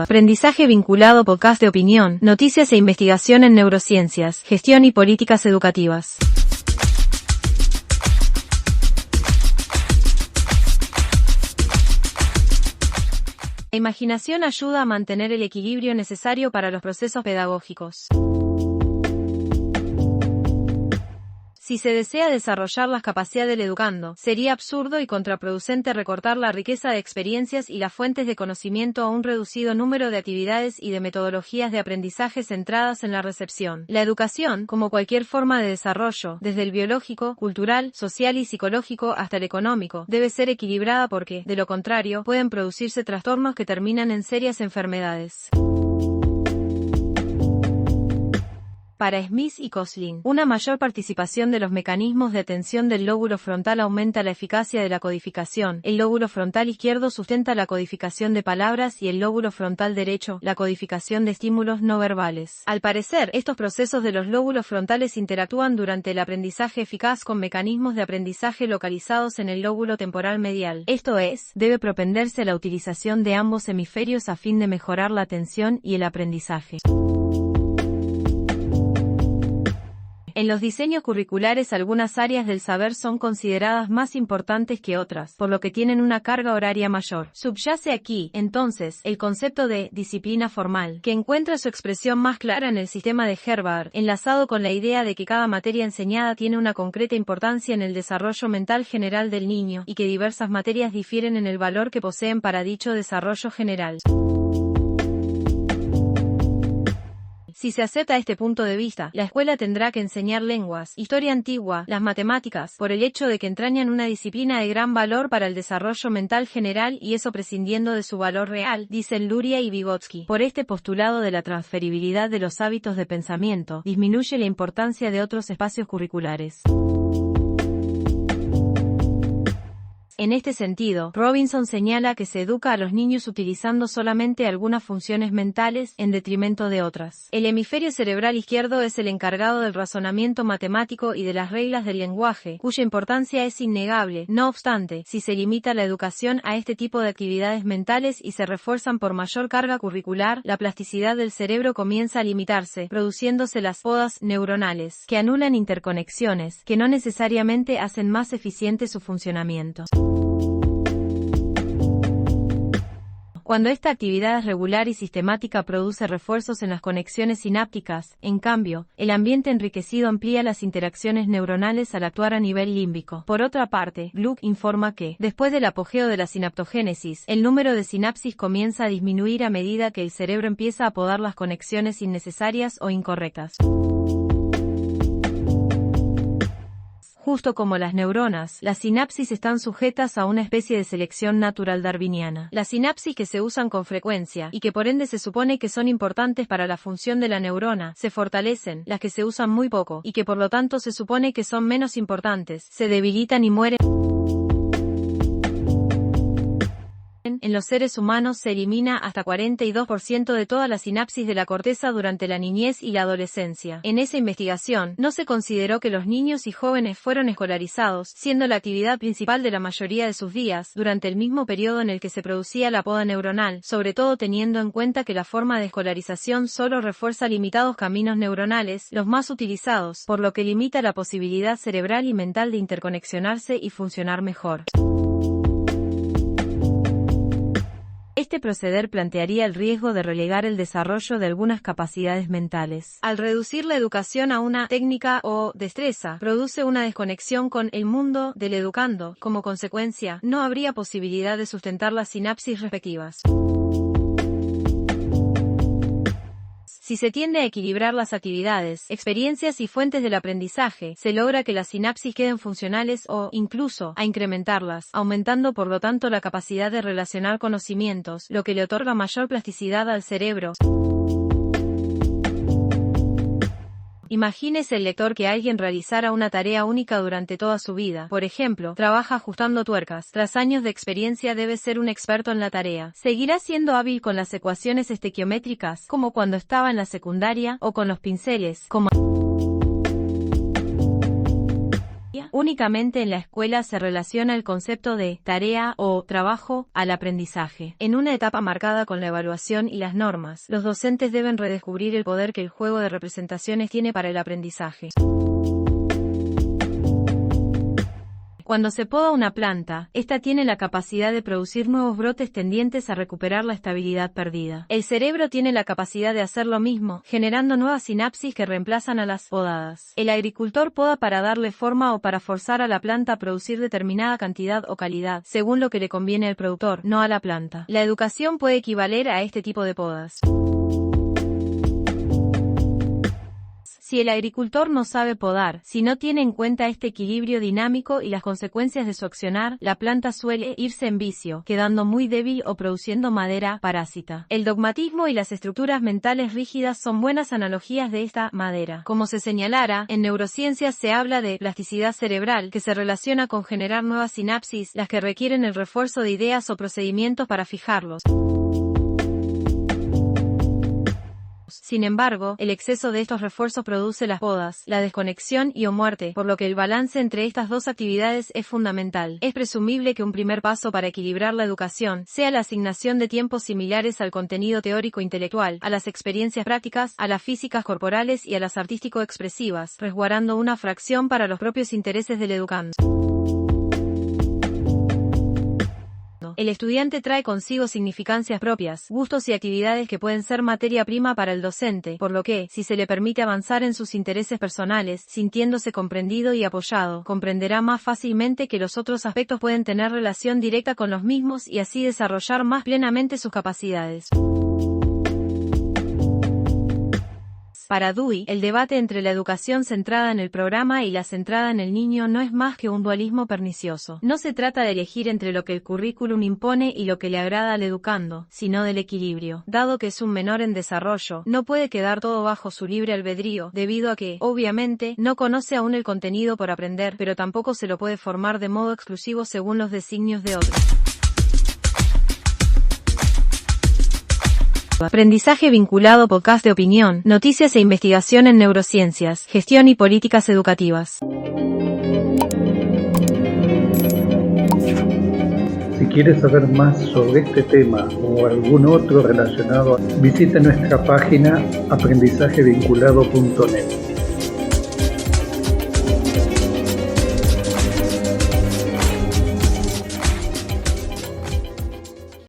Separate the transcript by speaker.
Speaker 1: Aprendizaje vinculado, podcast de opinión, noticias e investigación en neurociencias, gestión y políticas educativas. La imaginación ayuda a mantener el equilibrio necesario para los procesos pedagógicos. Si se desea desarrollar las capacidades del educando, sería absurdo y contraproducente recortar la riqueza de experiencias y las fuentes de conocimiento a un reducido número de actividades y de metodologías de aprendizaje centradas en la recepción. La educación, como cualquier forma de desarrollo, desde el biológico, cultural, social y psicológico hasta el económico, debe ser equilibrada porque, de lo contrario, pueden producirse trastornos que terminan en serias enfermedades. Para Smith y Koslin, una mayor participación de los mecanismos de atención del lóbulo frontal aumenta la eficacia de la codificación. El lóbulo frontal izquierdo sustenta la codificación de palabras y el lóbulo frontal derecho, la codificación de estímulos no verbales. Al parecer, estos procesos de los lóbulos frontales interactúan durante el aprendizaje eficaz con mecanismos de aprendizaje localizados en el lóbulo temporal medial. Esto es, debe propenderse a la utilización de ambos hemisferios a fin de mejorar la atención y el aprendizaje. En los diseños curriculares algunas áreas del saber son consideradas más importantes que otras, por lo que tienen una carga horaria mayor. Subyace aquí, entonces, el concepto de disciplina formal, que encuentra su expresión más clara en el sistema de Herbart, enlazado con la idea de que cada materia enseñada tiene una concreta importancia en el desarrollo mental general del niño, y que diversas materias difieren en el valor que poseen para dicho desarrollo general. Si se acepta este punto de vista, la escuela tendrá que enseñar lenguas, historia antigua, las matemáticas, por el hecho de que entrañan una disciplina de gran valor para el desarrollo mental general y eso prescindiendo de su valor real, dicen Luria y Vygotsky. Por este postulado de la transferibilidad de los hábitos de pensamiento, disminuye la importancia de otros espacios curriculares. En este sentido, Robinson señala que se educa a los niños utilizando solamente algunas funciones mentales, en detrimento de otras. El hemisferio cerebral izquierdo es el encargado del razonamiento matemático y de las reglas del lenguaje, cuya importancia es innegable. No obstante, si se limita la educación a este tipo de actividades mentales y se refuerzan por mayor carga curricular, la plasticidad del cerebro comienza a limitarse, produciéndose las podas neuronales, que anulan interconexiones, que no necesariamente hacen más eficiente su funcionamiento. Cuando esta actividad es regular y sistemática produce refuerzos en las conexiones sinápticas, en cambio, el ambiente enriquecido amplía las interacciones neuronales al actuar a nivel límbico. Por otra parte, Gluck informa que, después del apogeo de la sinaptogénesis, el número de sinapsis comienza a disminuir a medida que el cerebro empieza a podar las conexiones innecesarias o incorrectas. Justo como las neuronas, las sinapsis están sujetas a una especie de selección natural darwiniana. Las sinapsis que se usan con frecuencia, y que por ende se supone que son importantes para la función de la neurona, se fortalecen; las que se usan muy poco, y que por lo tanto se supone que son menos importantes, se debilitan y mueren. En los seres humanos se elimina hasta 42% de toda la sinapsis de la corteza durante la niñez y la adolescencia. En esa investigación, no se consideró que los niños y jóvenes fueron escolarizados, siendo la actividad principal de la mayoría de sus días, durante el mismo periodo en el que se producía la poda neuronal, sobre todo teniendo en cuenta que la forma de escolarización solo refuerza limitados caminos neuronales, los más utilizados, por lo que limita la posibilidad cerebral y mental de interconexionarse y funcionar mejor. Este proceder plantearía el riesgo de relegar el desarrollo de algunas capacidades mentales. Al reducir la educación a una técnica o destreza, produce una desconexión con el mundo del educando. Como consecuencia, no habría posibilidad de sustentar las sinapsis respectivas. Si se tiende a equilibrar las actividades, experiencias y fuentes del aprendizaje, se logra que las sinapsis queden funcionales o, incluso, a incrementarlas, aumentando por lo tanto la capacidad de relacionar conocimientos, lo que le otorga mayor plasticidad al cerebro. Imagínese el lector que alguien realizara una tarea única durante toda su vida. Por ejemplo, trabaja ajustando tuercas. Tras años de experiencia debe ser un experto en la tarea. ¿Seguirá siendo hábil con las ecuaciones estequiométricas, como cuando estaba en la secundaria, o con los pinceles, como escuela. Únicamente en la escuela se relaciona el concepto de tarea o trabajo al aprendizaje. En una etapa marcada con la evaluación y las normas, los docentes deben redescubrir el poder que el juego de representaciones tiene para el aprendizaje. Cuando se poda una planta, esta tiene la capacidad de producir nuevos brotes tendientes a recuperar la estabilidad perdida. El cerebro tiene la capacidad de hacer lo mismo, generando nuevas sinapsis que reemplazan a las podadas. El agricultor poda para darle forma o para forzar a la planta a producir determinada cantidad o calidad, según lo que le conviene al productor, no a la planta. La educación puede equivaler a este tipo de podas. Si el agricultor no sabe podar, si no tiene en cuenta este equilibrio dinámico y las consecuencias de su accionar, la planta suele irse en vicio, quedando muy débil o produciendo madera parásita. El dogmatismo y las estructuras mentales rígidas son buenas analogías de esta madera. Como se señalara, en neurociencias se habla de plasticidad cerebral, que se relaciona con generar nuevas sinapsis, las que requieren el refuerzo de ideas o procedimientos para fijarlos. Sin embargo, el exceso de estos refuerzos produce las podas, la desconexión y o muerte, por lo que el balance entre estas dos actividades es fundamental. Es presumible que un primer paso para equilibrar la educación sea la asignación de tiempos similares al contenido teórico-intelectual, a las experiencias prácticas, a las físicas corporales y a las artístico-expresivas, resguardando una fracción para los propios intereses del educando. El estudiante trae consigo significancias propias, gustos y actividades que pueden ser materia prima para el docente, por lo que, si se le permite avanzar en sus intereses personales, sintiéndose comprendido y apoyado, comprenderá más fácilmente que los otros aspectos pueden tener relación directa con los mismos y así desarrollar más plenamente sus capacidades. Para Dewey, el debate entre la educación centrada en el programa y la centrada en el niño no es más que un dualismo pernicioso. No se trata de elegir entre lo que el currículum impone y lo que le agrada al educando, sino del equilibrio. Dado que es un menor en desarrollo, no puede quedar todo bajo su libre albedrío, debido a que, obviamente, no conoce aún el contenido por aprender, pero tampoco se lo puede formar de modo exclusivo según los designios de otros. Aprendizaje vinculado, podcast de opinión, noticias e investigación en neurociencias, gestión y políticas educativas.
Speaker 2: Si quieres saber más sobre este tema o algún otro relacionado, visita nuestra página aprendizajevinculado.net.